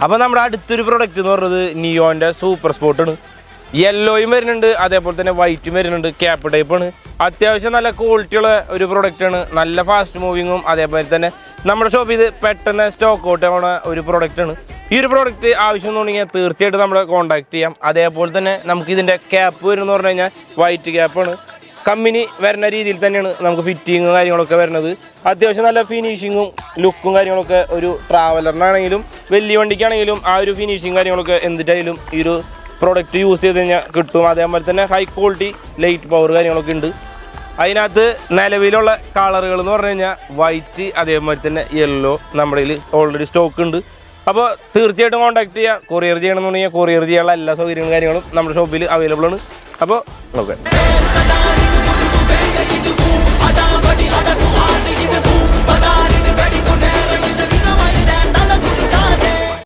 അപ്പോൾ നമ്മുടെ അടുത്തൊരു പ്രൊഡക്റ്റ് എന്ന് പറയുന്നത് നിയോൻ്റെ സൂപ്പർ സ്പോർട്ടാണ്. യെല്ലോയും വരുന്നുണ്ട്, അതേപോലെ തന്നെ വൈറ്റും വരുന്നുണ്ട്. ക്യാപ്പ് ടൈപ്പാണ്. അത്യാവശ്യം നല്ല ക്വാളിറ്റിയുള്ള ഒരു പ്രൊഡക്റ്റാണ്. നല്ല ഫാസ്റ്റ് മൂവിങ്ങും അതേപോലെ തന്നെ നമ്മുടെ ഷോപ്പിൽ ഇത് പെട്ടെന്ന് സ്റ്റോക്ക് ഔട്ട് ആവുന്ന ഒരു പ്രൊഡക്റ്റാണ്. ഈ ഒരു പ്രോഡക്റ്റ് ആവശ്യം തോന്നിയാൽ തീർച്ചയായിട്ടും നമ്മളെ കോൺടാക്ട് ചെയ്യാം. അതേപോലെ തന്നെ നമുക്ക് ഇതിൻ്റെ ക്യാപ്പ് വരുമെന്ന് പറഞ്ഞു കഴിഞ്ഞാൽ വൈറ്റ് ക്യാപ്പാണ്. കമ്പനി വരുന്ന രീതിയിൽ തന്നെയാണ് നമുക്ക് ഫിറ്റിങ്ങും കാര്യങ്ങളൊക്കെ വരുന്നത്. അത്യാവശ്യം നല്ല ഫിനിഷിങ്ങും ലുക്കും കാര്യങ്ങളൊക്കെ ഒരു ട്രാവലറിനാണെങ്കിലും വലിയ വണ്ടിക്കാണെങ്കിലും ആ ഒരു ഫിനിഷിങ് കാര്യങ്ങളൊക്കെ എന്തിട്ടായാലും ഈ ഒരു പ്രോഡക്റ്റ് യൂസ് ചെയ്ത് കഴിഞ്ഞാൽ കിട്ടും. അതേപോലെ തന്നെ ഹൈ ക്വാളിറ്റി ലൈറ്റ് പവർ കാര്യങ്ങളൊക്കെ ഉണ്ട്. അതിനകത്ത് നിലവിലുള്ള കളറുകൾ എന്ന് പറഞ്ഞു കഴിഞ്ഞാൽ വൈറ്റ് അതേപോലെ തന്നെ യെല്ലോ നമ്മുടെ കയ്യിൽ ഓൾറെഡി സ്റ്റോക്ക് ഉണ്ട്. അപ്പോൾ തീർച്ചയായിട്ടും കോൺടാക്ട് ചെയ്യുക. കൊറിയർ ചെയ്യണമെന്നുണ്ടെങ്കിൽ കൊറിയർ ചെയ്യാനുള്ള എല്ലാ സൗകര്യങ്ങളും കാര്യങ്ങളും നമ്മുടെ ഷോപ്പിൽ അവൈലബിൾ ആണ്. അപ്പോൾ ഓക്കെ.